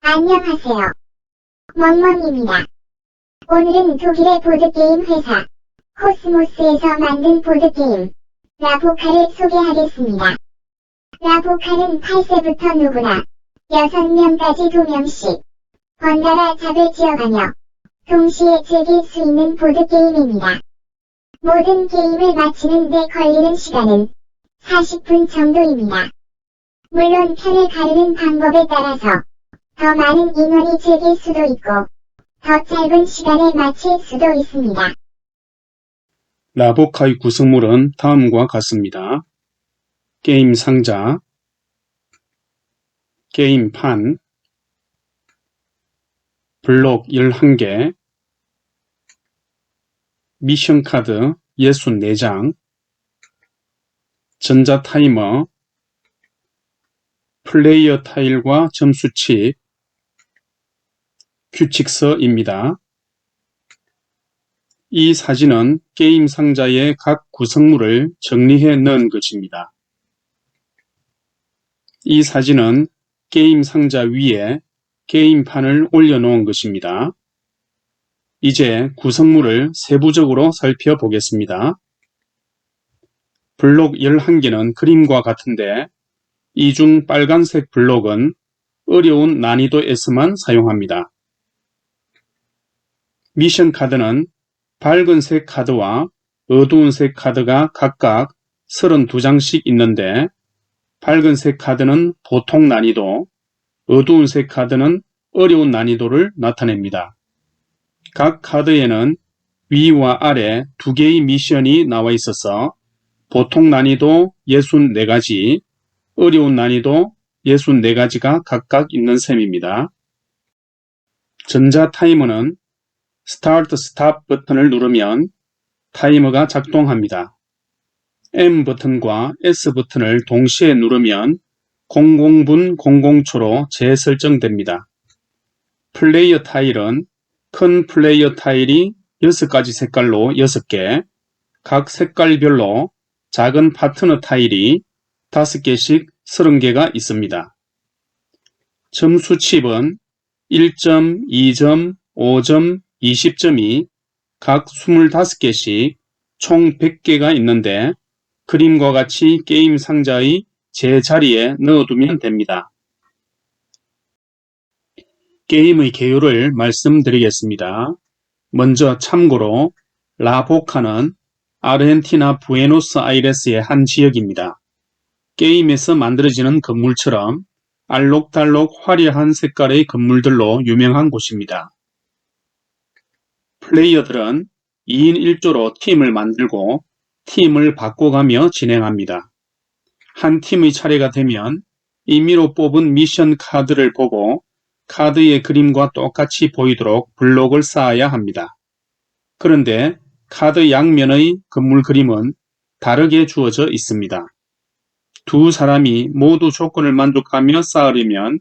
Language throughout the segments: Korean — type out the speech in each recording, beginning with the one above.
안녕하세요. 멍멍입니다. 오늘은 독일의 보드게임 회사 코스모스에서 만든 보드게임 라보카를 소개하겠습니다. 라보카는 8세부터 누구나 6명까지 2명씩 번갈아 잡을 지어가며 동시에 즐길 수 있는 보드게임입니다. 모든 게임을 마치는 데 걸리는 시간은 40분 정도입니다. 물론 편을 가르는 방법에 따라서 더 많은 인원이 즐길 수도 있고 더 짧은 시간에 마칠 수도 있습니다. 라보카의 구성물은 다음과 같습니다. 게임 상자, 게임판, 블록 11개, 미션 카드 64장, 전자 타이머, 플레이어 타일과 점수칩, 규칙서입니다. 이 사진은 게임 상자의 각 구성물을 정리해 넣은 것입니다. 이 사진은 게임 상자 위에 게임판을 올려놓은 것입니다. 이제 구성물을 세부적으로 살펴보겠습니다. 블록 11개는 그림과 같은데 이 중 빨간색 블록은 어려운 난이도에서만 사용합니다. 미션 카드는 밝은색 카드와 어두운색 카드가 각각 32장씩 있는데 밝은색 카드는 보통 난이도, 어두운색 카드는 어려운 난이도를 나타냅니다. 각 카드에는 위와 아래 2개의 미션이 나와 있어서 보통 난이도 64가지, 어려운 난이도 64가지가 각각 있는 셈입니다. 전자 타이머는 스타트 스탑 버튼을 누르면 타이머가 작동합니다. M 버튼과 S 버튼을 동시에 누르면 00분 00초로 재설정됩니다. 플레이어 타일은 큰 플레이어 타일이 6가지 색깔로 6개, 각 색깔별로 작은 파트너 타일이 5개씩 30개가 있습니다. 점수칩은 1점, 2점, 5점, 20점이 각 25개씩 총 100개가 있는데 그림과 같이 게임 상자의 제자리에 넣어두면 됩니다. 게임의 개요를 말씀드리겠습니다. 먼저 참고로 라보카는 아르헨티나 부에노스아이레스의 한 지역입니다. 게임에서 만들어지는 건물처럼 알록달록 화려한 색깔의 건물들로 유명한 곳입니다. 플레이어들은 2인 1조로 팀을 만들고 팀을 바꿔가며 진행합니다. 한 팀의 차례가 되면 임의로 뽑은 미션 카드를 보고 카드의 그림과 똑같이 보이도록 블록을 쌓아야 합니다. 그런데 카드 양면의 건물 그림은 다르게 주어져 있습니다. 두 사람이 모두 조건을 만족하며 쌓으려면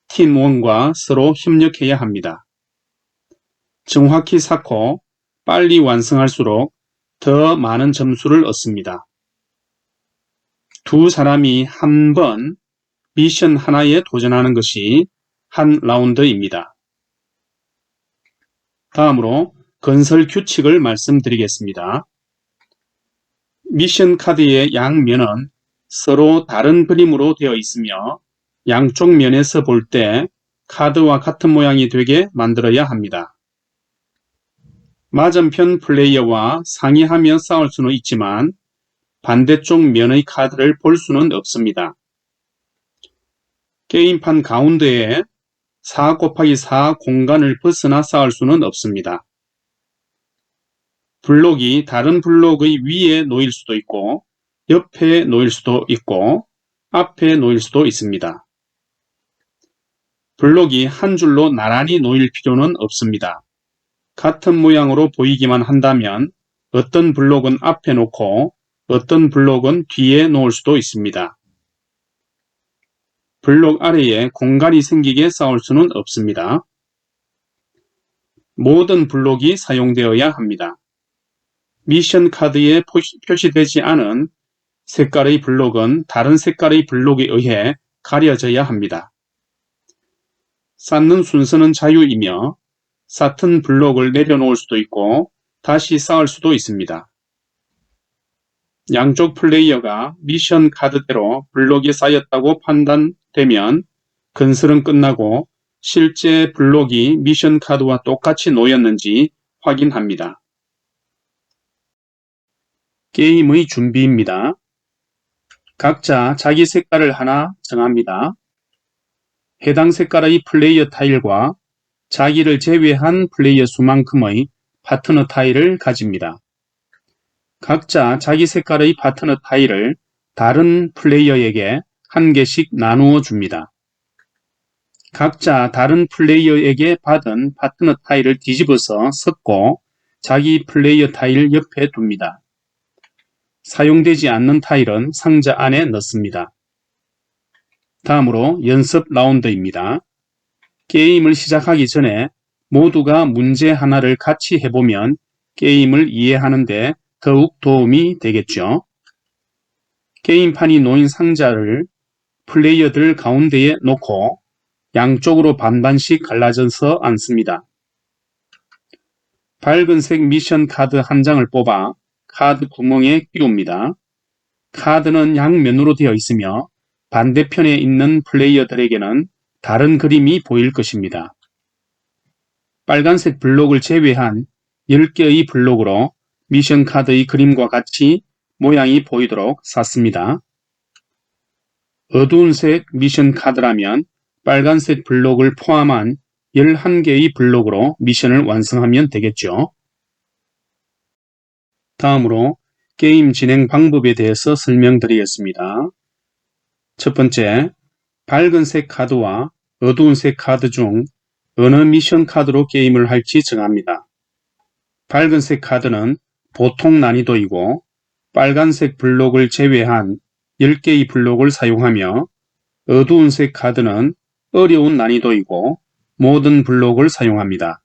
팀 1과 서로 협력해야 합니다. 정확히 쌓고 빨리 완성할수록 더 많은 점수를 얻습니다. 두 사람이 한 번 미션 하나에 도전하는 것이 한 라운드입니다. 다음으로 건설 규칙을 말씀드리겠습니다. 미션 카드의 양면은 서로 다른 그림으로 되어 있으며 양쪽 면에서 볼 때 카드와 같은 모양이 되게 만들어야 합니다. 맞은편 플레이어와 상의하며 싸울 수는 있지만 반대쪽 면의 카드를 볼 수는 없습니다. 게임판 가운데에 4×4 공간을 벗어나 쌓을 수는 없습니다. 블록이 다른 블록의 위에 놓일 수도 있고 옆에 놓일 수도 있고 앞에 놓일 수도 있습니다. 블록이 한 줄로 나란히 놓일 필요는 없습니다. 같은 모양으로 보이기만 한다면 어떤 블록은 앞에 놓고 어떤 블록은 뒤에 놓을 수도 있습니다. 블록 아래에 공간이 생기게 쌓을 수는 없습니다. 모든 블록이 사용되어야 합니다. 미션 카드에 표시되지 않은 색깔의 블록은 다른 색깔의 블록에 의해 가려져야 합니다. 쌓는 순서는 자유이며 쌓은 블록을 내려놓을 수도 있고 다시 쌓을 수도 있습니다. 양쪽 플레이어가 미션 카드대로 블록이 쌓였다고 판단되면 건설은 끝나고 실제 블록이 미션 카드와 똑같이 놓였는지 확인합니다. 게임의 준비입니다. 각자 자기 색깔을 하나 정합니다. 해당 색깔의 플레이어 타일과 자기를 제외한 플레이어 수만큼의 파트너 타일을 가집니다. 각자 자기 색깔의 파트너 타일을 다른 플레이어에게 한 개씩 나누어 줍니다. 각자 다른 플레이어에게 받은 파트너 타일을 뒤집어서 섞고 자기 플레이어 타일 옆에 둡니다. 사용되지 않는 타일은 상자 안에 넣습니다. 다음으로 연습 라운드입니다. 게임을 시작하기 전에 모두가 문제 하나를 같이 해보면 게임을 이해하는데 더욱 도움이 되겠죠. 게임판이 놓인 상자를 플레이어들 가운데에 놓고 양쪽으로 반반씩 갈라져서 앉습니다. 밝은색 미션 카드 한 장을 뽑아 카드 구멍에 끼웁니다. 카드는 양면으로 되어 있으며 반대편에 있는 플레이어들에게는 다른 그림이 보일 것입니다. 빨간색 블록을 제외한 10개의 블록으로 미션 카드의 그림과 같이 모양이 보이도록 쌓습니다. 어두운 색 미션 카드라면 빨간색 블록을 포함한 11개의 블록으로 미션을 완성하면 되겠죠. 다음으로 게임 진행 방법에 대해서 설명드리겠습니다. 첫 번째, 밝은색 카드와 어두운색 카드 중 어느 미션 카드로 게임을 할지 정합니다. 밝은색 카드는 보통 난이도이고 빨간색 블록을 제외한 10개의 블록을 사용하며 어두운색 카드는 어려운 난이도이고 모든 블록을 사용합니다.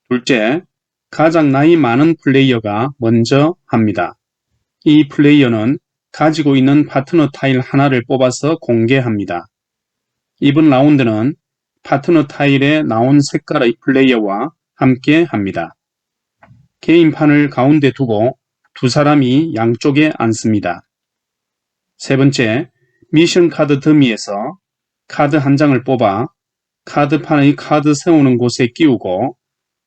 둘째, 가장 나이 많은 플레이어가 먼저 합니다. 이 플레이어는 가지고 있는 파트너 타일 하나를 뽑아서 공개합니다. 이번 라운드는 파트너 타일에 나온 색깔의 플레이어와 함께 합니다. 게임판을 가운데 두고 두 사람이 양쪽에 앉습니다. 세 번째, 미션 카드 더미에서 카드 한 장을 뽑아 카드판의 카드 세우는 곳에 끼우고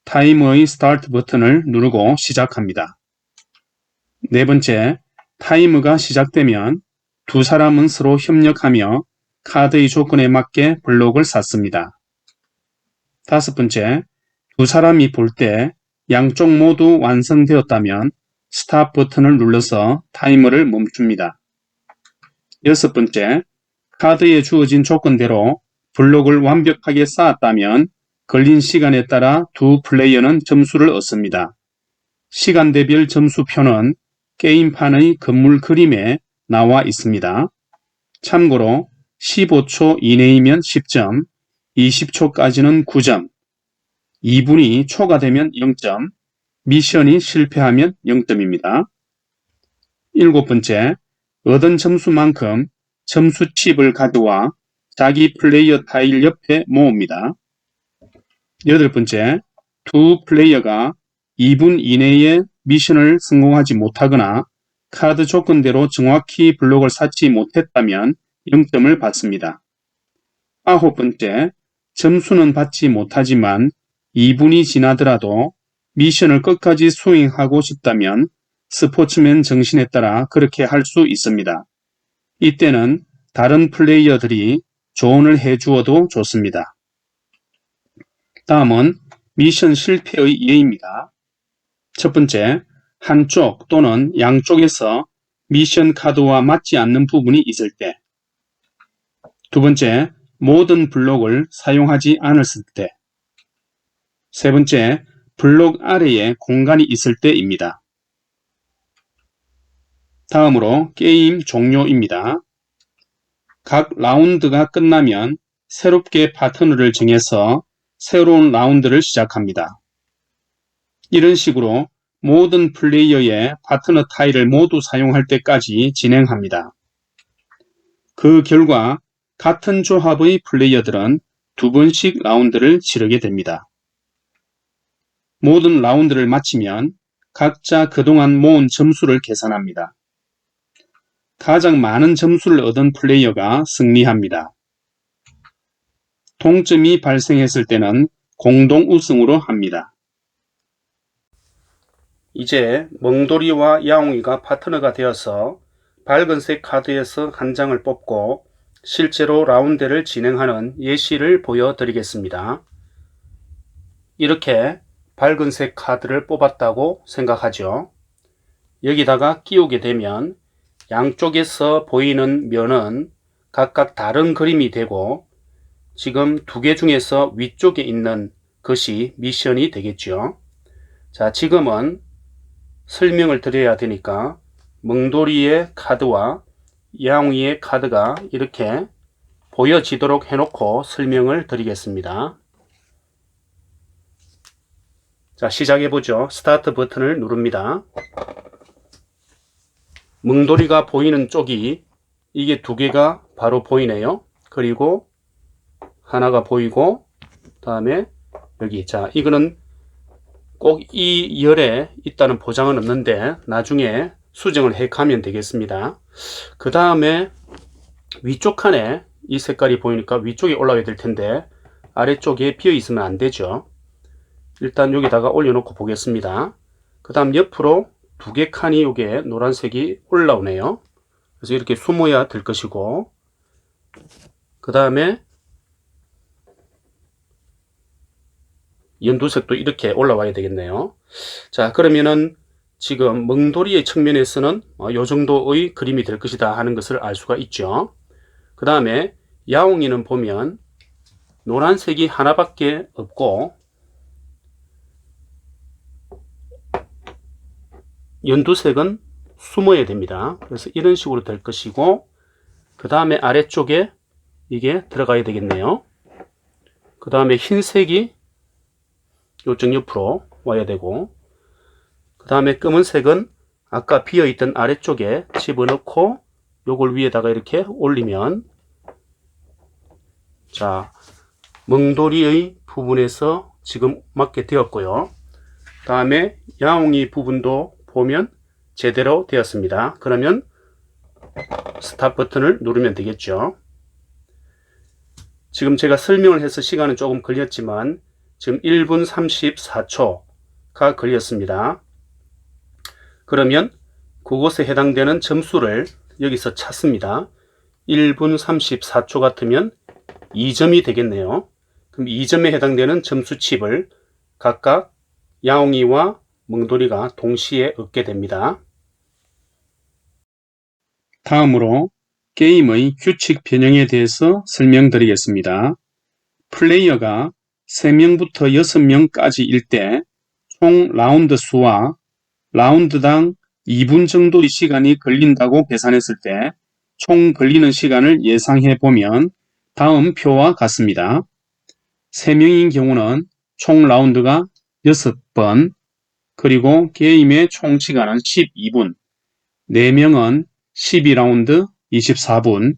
타이머의 스타트 버튼을 누르고 시작합니다. 네 번째, 타이머가 시작되면 두 사람은 서로 협력하며 카드의 조건에 맞게 블록을 쌓습니다. 다섯 번째, 두 사람이 볼 때 양쪽 모두 완성되었다면 스탑 버튼을 눌러서 타이머를 멈춥니다. 여섯 번째, 카드에 주어진 조건대로 블록을 완벽하게 쌓았다면 걸린 시간에 따라 두 플레이어는 점수를 얻습니다. 시간대별 점수표는 게임판의 건물 그림에 나와 있습니다. 참고로 15초 이내이면 10점, 20초까지는 9점, 2분이 초과되면 0점, 미션이 실패하면 0점입니다. 일곱 번째, 얻은 점수만큼 점수 칩을 가져와 자기 플레이어 타일 옆에 모읍니다. 여덟 번째, 두 플레이어가 2분 이내에 미션을 성공하지 못하거나 카드 조건대로 정확히 블록을 쌓지 못했다면 0점을 받습니다. 아홉 번째, 점수는 받지 못하지만 2분이 지나더라도 미션을 끝까지 수행하고 싶다면 스포츠맨 정신에 따라 그렇게 할 수 있습니다. 이때는 다른 플레이어들이 조언을 해주어도 좋습니다. 다음은 미션 실패의 예입니다. 첫 번째, 한쪽 또는 양쪽에서 미션 카드와 맞지 않는 부분이 있을 때. 두 번째, 모든 블록을 사용하지 않았을 때. 세 번째, 블록 아래에 공간이 있을 때입니다. 다음으로 게임 종료입니다. 각 라운드가 끝나면 새롭게 파트너를 정해서 새로운 라운드를 시작합니다. 이런 식으로 모든 플레이어의 파트너 타일을 모두 사용할 때까지 진행합니다. 그 결과 같은 조합의 플레이어들은 2번씩 라운드를 치르게 됩니다. 모든 라운드를 마치면 각자 그동안 모은 점수를 계산합니다. 가장 많은 점수를 얻은 플레이어가 승리합니다. 동점이 발생했을 때는 공동 우승으로 합니다. 이제 멍돌이와 야옹이가 파트너가 되어서 밝은색 카드에서 한 장을 뽑고 실제로 라운드를 진행하는 예시를 보여드리겠습니다. 이렇게 밝은색 카드를 뽑았다고 생각하죠. 여기다가 끼우게 되면 양쪽에서 보이는 면은 각각 다른 그림이 되고 지금 두 개 중에서 위쪽에 있는 것이 미션이 되겠죠. 자, 지금은 설명을 드려야 되니까 멍돌이의 카드와 야옹이의 카드가 이렇게 보여지도록 해놓고 설명을 드리겠습니다. 자, 시작해보죠. 스타트 버튼을 누릅니다. 멍돌이가 보이는 쪽이 이게 두 개가 바로 보이네요. 그리고 하나가 보이고 다음에 여기, 자, 이거는 꼭 이 열에 있다는 보장은 없는데 나중에 수정을 해 가면 되겠습니다. 그 다음에 위쪽 칸에 이 색깔이 보이니까 위쪽에 올라가야 될 텐데 아래쪽에 비어 있으면 안 되죠. 일단 여기다가 올려놓고 보겠습니다. 그 다음 옆으로 두 개 칸이 요게 노란색이 올라오네요. 그래서 이렇게 숨어야 될 것이고, 그 다음에 연두색도 이렇게 올라와야 되겠네요. 자, 그러면은 지금 멍돌이의 측면에서는 요 정도의 그림이 될 것이다 하는 것을 알 수가 있죠. 그 다음에 야옹이는 보면 노란색이 하나밖에 없고 연두색은 숨어야 됩니다. 그래서 이런 식으로 될 것이고, 그 다음에 아래쪽에 이게 들어가야 되겠네요. 그 다음에 흰색이 요쪽 옆으로 와야 되고, 그 다음에 검은색은 아까 비어있던 아래쪽에 집어넣고 요걸 위에다가 이렇게 올리면, 자, 멍돌이의 부분에서 지금 맞게 되었고요. 다음에 야옹이 부분도 보면 제대로 되었습니다. 그러면 스탑 버튼을 누르면 되겠죠. 지금 제가 설명을 해서 시간은 조금 걸렸지만 지금 1분 34초가 걸렸습니다. 그러면 그곳에 해당되는 점수를 여기서 찾습니다. 1분 34초 같으면 2점이 되겠네요. 그럼 2점에 해당되는 점수칩을 각각 야옹이와 멍돌이가 동시에 얻게 됩니다. 다음으로 게임의 규칙 변형에 대해서 설명드리겠습니다. 플레이어가 3명부터 6명까지일 때 총 라운드 수와 라운드당 2분 정도의 시간이 걸린다고 계산했을 때 총 걸리는 시간을 예상해 보면 다음 표와 같습니다. 3명인 경우는 총 라운드가 6번, 그리고 게임의 총 시간은 12분, 4명은 12라운드 24분,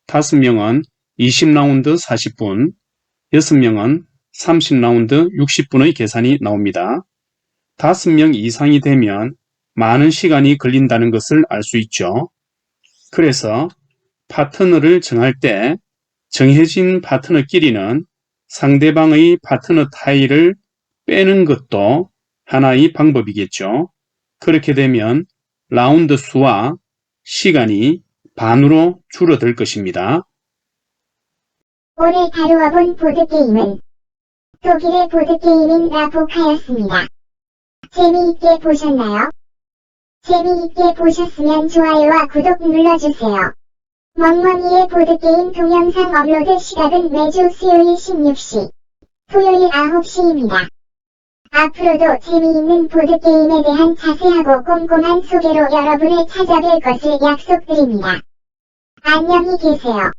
5명은 20라운드 40분, 6명은 30라운드 60분의 계산이 나옵니다. 5명 이상이 되면 많은 시간이 걸린다는 것을 알 수 있죠. 그래서 파트너를 정할 때 정해진 파트너끼리는 상대방의 파트너 타일을 빼는 것도 하나의 방법이겠죠. 그렇게 되면 라운드 수와 시간이 반으로 줄어들 것입니다. 오늘 다루어 본 보드게임은 독일의 보드게임인 라포카였습니다. 재미있게 보셨나요? 재미있게 보셨으면 좋아요와 구독 눌러주세요. 멍멍이의 보드게임 동영상 업로드 시각은 매주 수요일 16시, 토요일 9시입니다. 앞으로도 재미있는 보드게임에 대한 자세하고 꼼꼼한 소개로 여러분을 찾아뵐 것을 약속드립니다. 안녕히 계세요.